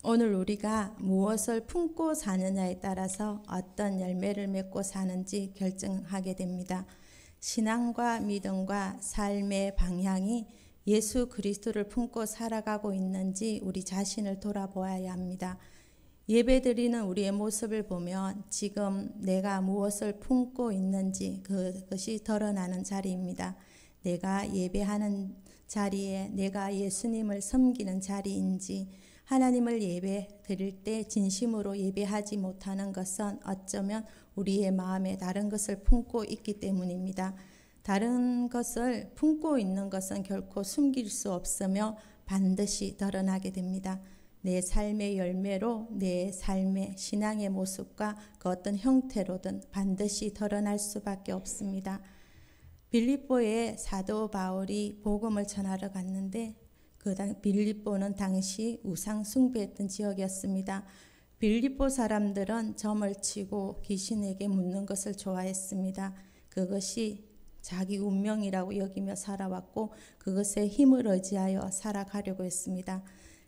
오늘 우리가 무엇을 품고 사느냐에 따라서 어떤 열매를 맺고 사는지 결정하게 됩니다. 신앙과 믿음과 삶의 방향이 예수 그리스도를 품고 살아가고 있는지 우리 자신을 돌아보아야 합니다. 예배드리는 우리의 모습을 보면 지금 내가 무엇을 품고 있는지 그것이 드러나는 자리입니다. 내가 예배하는 자리에 내가 예수님을 섬기는 자리인지, 하나님을 예배 드릴 때 진심으로 예배하지 못하는 것은 어쩌면 우리의 마음에 다른 것을 품고 있기 때문입니다. 다른 것을 품고 있는 것은 결코 숨길 수 없으며 반드시 드러나게 됩니다. 내 삶의 열매로 내 삶의 신앙의 모습과 그 어떤 형태로든 반드시 드러날 수밖에 없습니다. 빌립보에 사도 바울이 복음을 전하러 갔는데 빌립보는 당시 우상 숭배했던 지역이었습니다. 빌립보 사람들은 점을 치고 귀신에게 묻는 것을 좋아했습니다. 그것이 자기 운명이라고 여기며 살아왔고 그것에 힘을 의지하여 살아가려고 했습니다.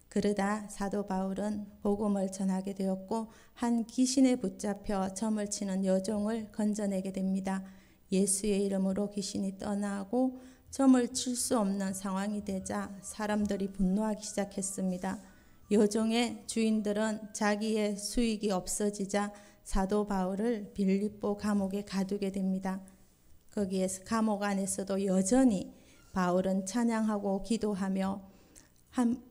그러다 사도 바울은 복음을 전하게 되었고 한 귀신에 붙잡혀 점을 치는 여종을 건져내게 됩니다. 예수의 이름으로 귀신이 떠나고 점을 칠 수 없는 상황이 되자 사람들이 분노하기 시작했습니다. 여종의 주인들은 자기의 수익이 없어지자 사도 바울을 빌립보 감옥에 가두게 됩니다. 거기에서 감옥 안에서도 여전히 바울은 찬양하고 기도하며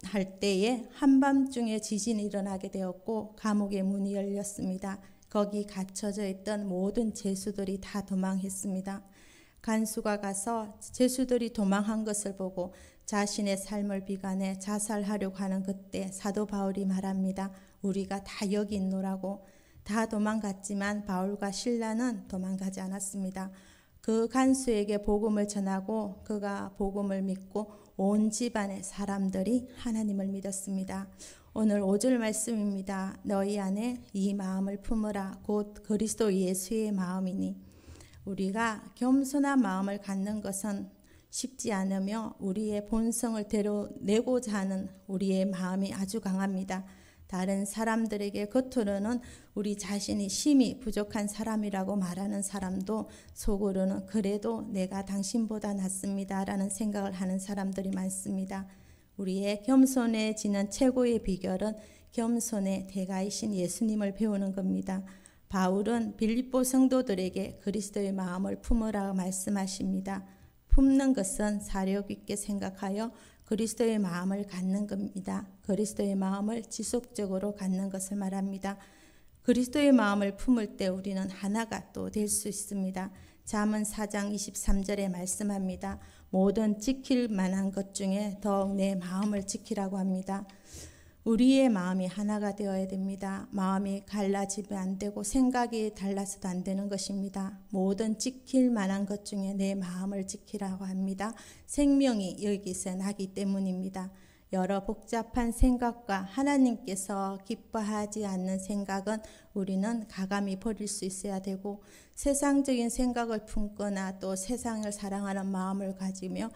할 때에 한밤중에 지진이 일어나게 되었고 감옥의 문이 열렸습니다. 거기 갇혀져 있던 모든 죄수들이 다 도망했습니다. 간수가 가서 죄수들이 도망한 것을 보고 자신의 삶을 비관해 자살하려고 하는 그때 사도 바울이 말합니다. 우리가 다 여기 있노라고. 다 도망갔지만 바울과 실라는 도망가지 않았습니다. 그 간수에게 복음을 전하고 그가 복음을 믿고 온 집안의 사람들이 하나님을 믿었습니다. 오늘 5절 말씀입니다. 너희 안에 이 마음을 품으라. 곧 그리스도 예수의 마음이니. 우리가 겸손한 마음을 갖는 것은 쉽지 않으며 우리의 본성을 드러내고자 하는 우리의 마음이 아주 강합니다. 다른 사람들에게 겉으로는 우리 자신이 심히 부족한 사람이라고 말하는 사람도 속으로는 그래도 내가 당신보다 낫습니다 라는 생각을 하는 사람들이 많습니다. 우리의 겸손해지는 최고의 비결은 겸손의 대가이신 예수님을 배우는 겁니다. 바울은 빌립보 성도들에게 그리스도의 마음을 품으라 말씀하십니다. 품는 것은 사력 있게 생각하여 그리스도의 마음을 갖는 겁니다. 그리스도의 마음을 지속적으로 갖는 것을 말합니다. 그리스도의 마음을 품을 때 우리는 하나가 또 될 수 있습니다. 잠언 4장 23절에 말씀합니다. 모든 지킬 만한 것 중에 더욱 내 마음을 지키라고 합니다. 우리의 마음이 하나가 되어야 됩니다. 마음이 갈라지면 안 되고 생각이 달라서도 안 되는 것입니다. 모든 지킬 만한 것 중에 내 마음을 지키라고 합니다. 생명이 여기서 나기 때문입니다. 여러 복잡한 생각과 하나님께서 기뻐하지 않는 생각은 우리는 가감히 버릴 수 있어야 되고 세상적인 생각을 품거나 또 세상을 사랑하는 마음을 가지며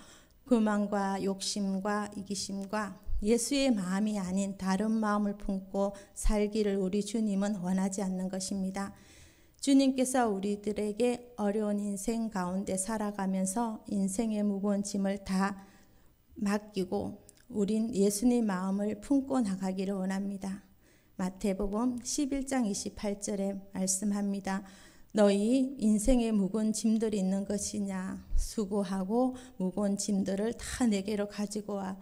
교만과 욕심과 이기심과 예수의 마음이 아닌 다른 마음을 품고 살기를 우리 주님은 원하지 않는 것입니다. 주님께서 우리들에게 어려운 인생 가운데 살아가면서 인생의 무거운 짐을 다 맡기고 우린 예수님 마음을 품고 나가기를 원합니다. 마태복음 11장 28절에 말씀합니다. 너희 인생에 무거운 짐들이 있는 것이냐? 수고하고 무거운 짐들을 다 내게로 가지고 와.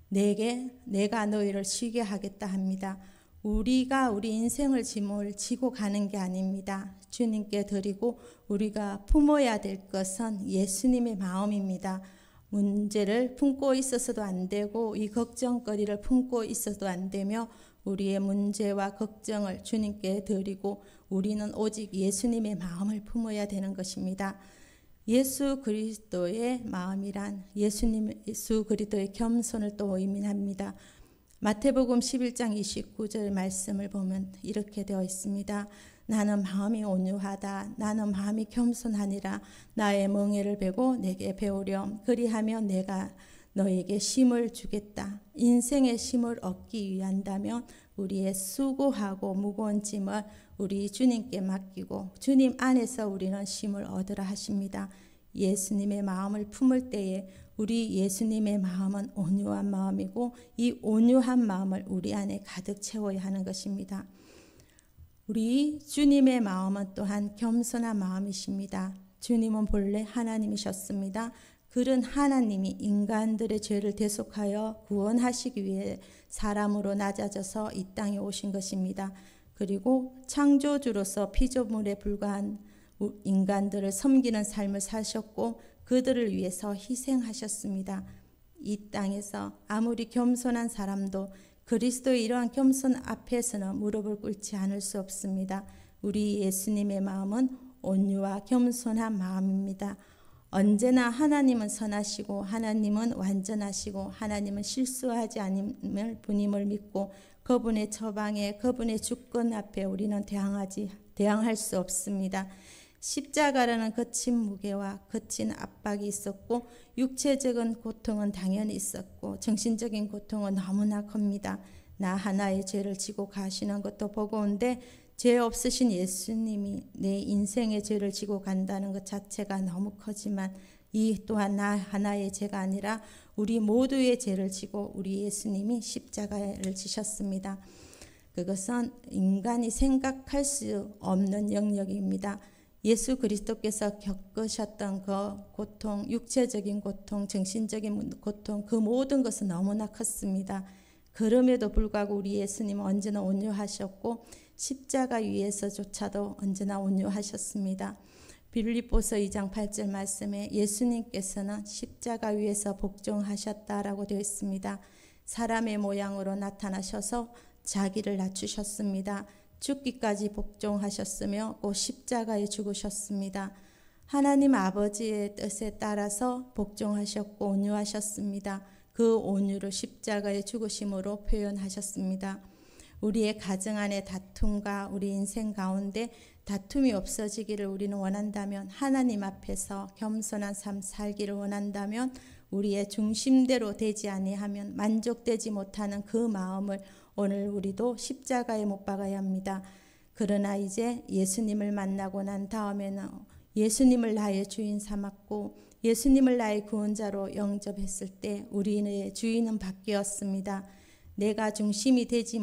내가 너희를 쉬게 하겠다 합니다. 우리가 우리 인생을 짐을 지고 가는 게 아닙니다. 주님께 드리고 우리가 품어야 될 것은 예수님의 마음입니다. 문제를 품고 있어서도 안 되고 이 걱정거리를 품고 있어도 안 되며 우리의 문제와 걱정을 주님께 드리고 우리는 오직 예수님의 마음을 품어야 되는 것입니다. 예수 그리스도의 마음이란 예수 그리스도의 겸손을 또 의미합니다. 마태복음 11장 29절 말씀을 보면 이렇게 되어 있습니다. 나는 마음이 온유하다. 나는 마음이 겸손하니라. 나의 멍에를 베고 내게 배우렴. 그리하면 내가 너에게 쉼을 주겠다. 인생의 쉼을 얻기 위한다면 우리의 수고하고 무거운 짐을 우리 주님께 맡기고 주님 안에서 우리는 쉼을 얻으라 하십니다. 예수님의 마음을 품을 때에 우리 예수님의 마음은 온유한 마음이고 이 온유한 마음을 우리 안에 가득 채워야 하는 것입니다. 우리 주님의 마음은 또한 겸손한 마음이십니다. 주님은 본래 하나님이셨습니다. 그런 하나님이 인간들의 죄를 대속하여 구원하시기 위해 사람으로 낮아져서 이 땅에 오신 것입니다. 그리고 창조주로서 피조물에 불과한 인간들을 섬기는 삶을 사셨고 그들을 위해서 희생하셨습니다. 이 땅에서 아무리 겸손한 사람도 그리스도의 이러한 겸손 앞에서는 무릎을 꿇지 않을 수 없습니다. 우리 예수님의 마음은 온유와 겸손한 마음입니다. 언제나 하나님은 선하시고 하나님은 완전하시고 하나님은 실수하지 않음을 분임을 믿고 그분의 처방에 그분의 주권 앞에 우리는 대항할 수 없습니다. 십자가라는 거친 무게와 거친 압박이 있었고 육체적인 고통은 당연히 있었고 정신적인 고통은 너무나 큽니다. 나 하나의 죄를 지고 가시는 것도 버거운데 죄 없으신 예수님이 내 인생의 죄를 지고 간다는 것 자체가 너무 커지만 이 또한 나 하나의 죄가 아니라 우리 모두의 죄를 지고 우리 예수님이 십자가를 지셨습니다. 그것은 인간이 생각할 수 없는 영역입니다. 예수 그리스도께서 겪으셨던 그 고통, 육체적인 고통, 정신적인 고통, 그 모든 것은 너무나 컸습니다. 그럼에도 불구하고 우리 예수님은 언제나 온유하셨고 십자가 위에서조차도 언제나 온유하셨습니다. 빌립보서 2장 8절 말씀에 예수님께서는 십자가 위에서 복종하셨다라고 되어 있습니다. 사람의 모양으로 나타나셔서 자기를 낮추셨습니다. 죽기까지 복종하셨으며 곧 십자가에 죽으셨습니다. 하나님 아버지의 뜻에 따라서 복종하셨고 온유하셨습니다. 그 온유를 십자가의 죽으심으로 표현하셨습니다. 우리의 가정 안에 다툼과 우리 인생 가운데 다툼이 없어지기를 우리는 원한다면 하나님 앞에서 겸손한 삶 살기를 원한다면 우리의 중심대로 되지 아니하면 만족되지 못하는 그 마음을 오늘 우리도 십자가에 못 박아야 합니다. 그러나 이제 예수님을 만나고 난 다음에는 예수님을 나의 주인 삼았고 예수님을 나의 구원자로 영접했을 때 우리의 주인은 바뀌었습니다. 내가 중심이 되지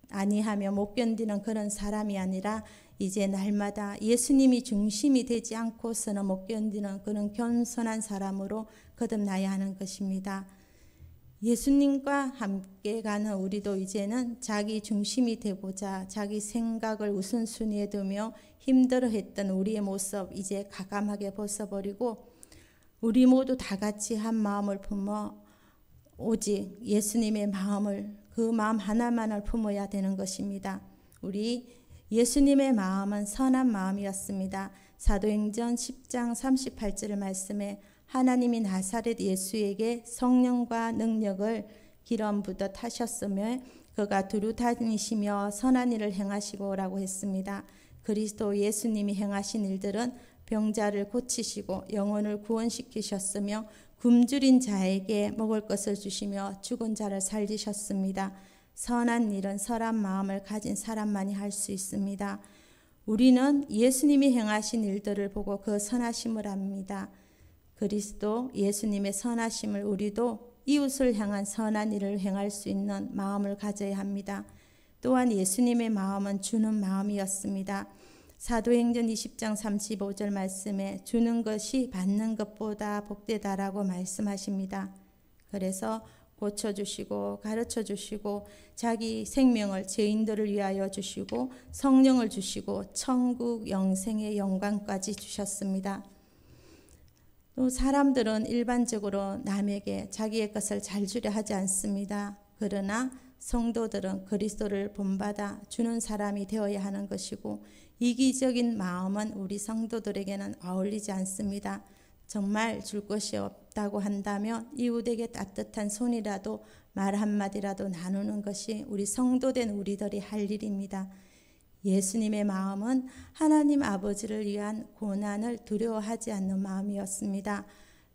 아니하며 못 견디는 그런 사람이 아니라 이제 날마다 예수님이 중심이 되지 않고서는 못 견디는 그런 겸손한 사람으로 거듭나야 하는 것입니다. 예수님과 함께 가는 우리도 이제는 자기 중심이 되고자 자기 생각을 우선순위에 두며 힘들어했던 우리의 모습 이제 가감하게 벗어버리고 우리 모두 다 같이 한 마음을 품어 오직 예수님의 마음을 그 마음 하나만을 품어야 되는 것입니다. 우리 예수님의 마음은 선한 마음이었습니다. 사도행전 10장 38절 말씀에 하나님이 나사렛 예수에게 성령과 능력을 기름 부어 타셨으며 그가 두루 다니시며 선한 일을 행하시고라고 했습니다. 그리스도 예수님이 행하신 일들은 병자를 고치시고 영혼을 구원시키셨으며 굶주린 자에게 먹을 것을 주시며 죽은 자를 살리셨습니다. 선한 일은 선한 마음을 가진 사람만이 할 수 있습니다. 우리는 예수님이 행하신 일들을 보고 그 선하심을 압니다. 그리스도 예수님의 선하심을 우리도 이웃을 향한 선한 일을 행할 수 있는 마음을 가져야 합니다. 또한 예수님의 마음은 주는 마음이었습니다. 사도행전 20장 35절 말씀에 주는 것이 받는 것보다 복되다라고 말씀하십니다. 그래서 고쳐주시고 가르쳐주시고 자기 생명을 죄인들을 위하여 주시고 성령을 주시고 천국 영생의 영광까지 주셨습니다. 또 사람들은 일반적으로 남에게 자기의 것을 잘 주려 하지 않습니다. 그러나 성도들은 그리스도를 본받아 주는 사람이 되어야 하는 것이고 이기적인 마음은 우리 성도들에게는 어울리지 않습니다. 정말 줄 것이 없다고 한다면 이웃에게 따뜻한 손이라도 말 한마디라도 나누는 것이 우리 성도된 우리들이 할 일입니다. 예수님의 마음은 하나님 아버지를 위한 고난을 두려워하지 않는 마음이었습니다.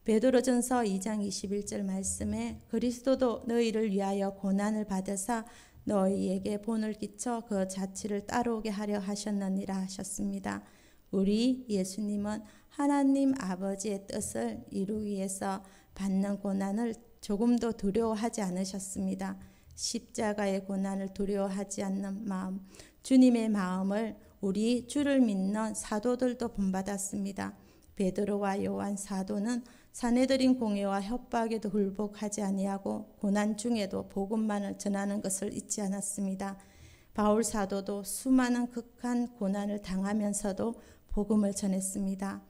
베드로전서 2장 21절 말씀에 그리스도도 너희를 위하여 고난을 받으사 너희에게 본을 끼쳐 그 자취를 따라오게 하려 하셨느니라 하셨습니다. 우리 예수님은 하나님 아버지의 뜻을 이루기 위해서 받는 고난을 조금도 두려워하지 않으셨습니다. 십자가의 고난을 두려워하지 않는 마음, 주님의 마음을 우리 주를 믿는 사도들도 본받았습니다. 베드로와 요한 사도는 사내들인 공회와 협박에도 굴복하지 아니하고 고난 중에도 복음만을 전하는 것을 잊지 않았습니다. 바울 사도도 수많은 극한 고난을 당하면서도 복음을 전했습니다.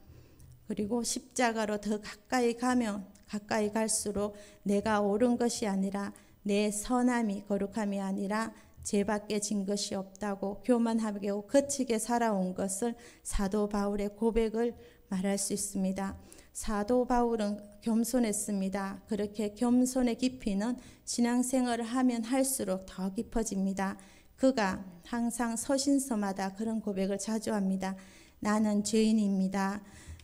그리고 십자가로 더 가까이 가면 가까이 갈수록 내가 옳은 것이 아니라 내 선함이 거룩함이 아니라 죄밖에 진 것이 없다고 교만하고 거치게 살아온 것을 사도 바울의 고백을 말할 수 있습니다. 사도 바울은 겸손했습니다. 그렇게 겸손의 깊이는 신앙생활을 하면 할수록 더 깊어집니다. 그가 항상 서신서마다 그런 고백을 자주 합니다. 나는 죄인입니다.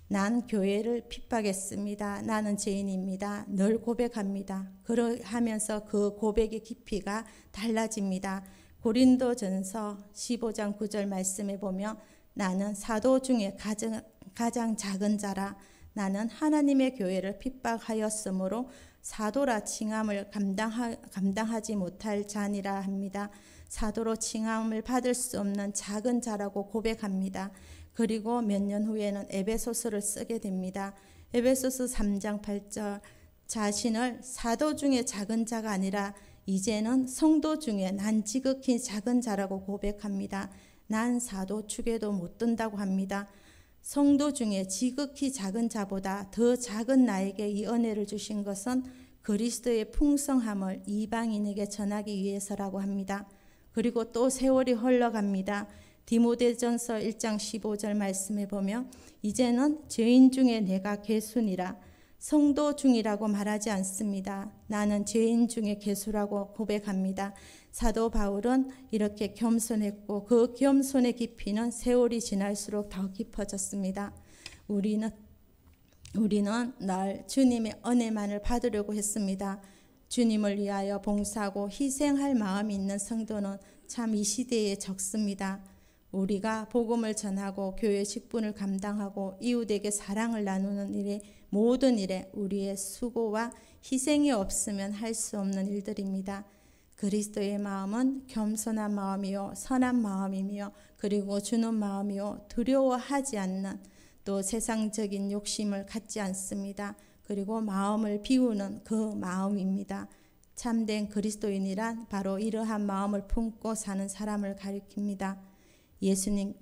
난 교회를 핍박했습니다. 나는 죄인입니다. 늘 고백합니다. 그러하면서 그 고백의 깊이가 달라집니다. 고린도전서 15장 9절 말씀에 보면 나는 사도 중에 가장 작은 자라. 나는 하나님의 교회를 핍박하였으므로 사도라 칭함을 감당하지 못할 자니라 합니다. 사도로 칭함을 받을 수 없는 작은 자라고 고백합니다. 그리고 몇 년 후에는 에베소서를 쓰게 됩니다. 에베소서 3장 8절 자신을 사도 중에 작은 자가 아니라 이제는 성도 중에 난 지극히 작은 자라고 고백합니다. 난 사도 축에도 못 든다고 합니다. 성도 중에 지극히 작은 자보다 더 작은 나에게 이 은혜를 주신 것은 그리스도의 풍성함을 이방인에게 전하기 위해서라고 합니다. 그리고 또 세월이 흘러갑니다. 디모데전서 1장 15절 말씀에 보면 이제는 죄인 중에 내가 괴순이라 성도 중이라고 말하지 않습니다. 나는 죄인 중에 괴수라고 고백합니다. 사도 바울은 이렇게 겸손했고 그 겸손의 깊이는 세월이 지날수록 더 깊어졌습니다. 우리는 늘 주님의 은혜만을 받으려고 했습니다. 주님을 위하여 봉사하고 희생할 마음이 있는 성도는 참 이 시대에 적습니다. 우리가 복음을 전하고 교회 직분을 감당하고 이웃에게 사랑을 나누는 일에 모든 일에 우리의 수고와 희생이 없으면 할 수 없는 일들입니다. 그리스도의 마음은 겸손한 마음이요 선한 마음이며 그리고 주는 마음이요 두려워하지 않는 또 세상적인 욕심을 갖지 않습니다. 그리고 마음을 비우는 그 마음입니다. 참된 그리스도인이란 바로 이러한 마음을 품고 사는 사람을 가리킵니다.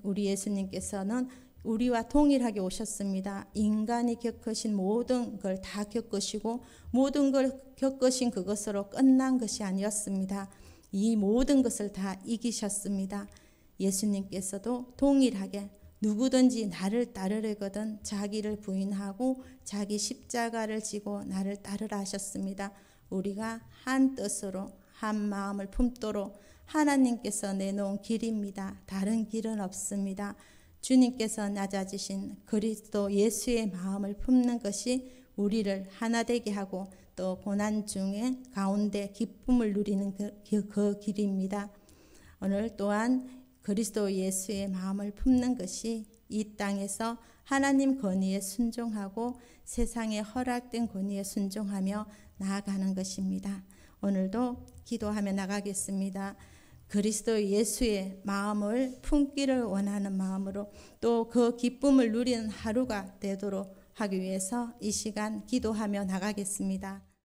우리 예수님께서는 우리와 동일하게 오셨습니다. 인간이 겪으신 모든 걸 다 겪으시고 모든 걸 겪으신 그것으로 끝난 것이 아니었습니다. 이 모든 것을 다 이기셨습니다. 예수님께서도 동일하게 누구든지 나를 따르려거든 자기를 부인하고 자기 십자가를 지고 나를 따르라 하셨습니다. 우리가 한 뜻으로 한 마음을 품도록 하나님께서 내놓은 길입니다. 다른 길은 없습니다. 주님께서 낮아지신 그리스도 예수의 마음을 품는 것이 우리를 하나 되게 하고 또 고난 중에 가운데 기쁨을 누리는 그 길입니다. 오늘 또한 그리스도 예수의 마음을 품는 것이 이 땅에서 하나님 권위에 순종하고 세상에 허락된 권위에 순종하며 나아가는 것입니다. 오늘도 기도하며 나가겠습니다. 그리스도 예수의 마음을 품기를 원하는 마음으로 또 그 기쁨을 누리는 하루가 되도록 하기 위해서 이 시간 기도하며 나가겠습니다.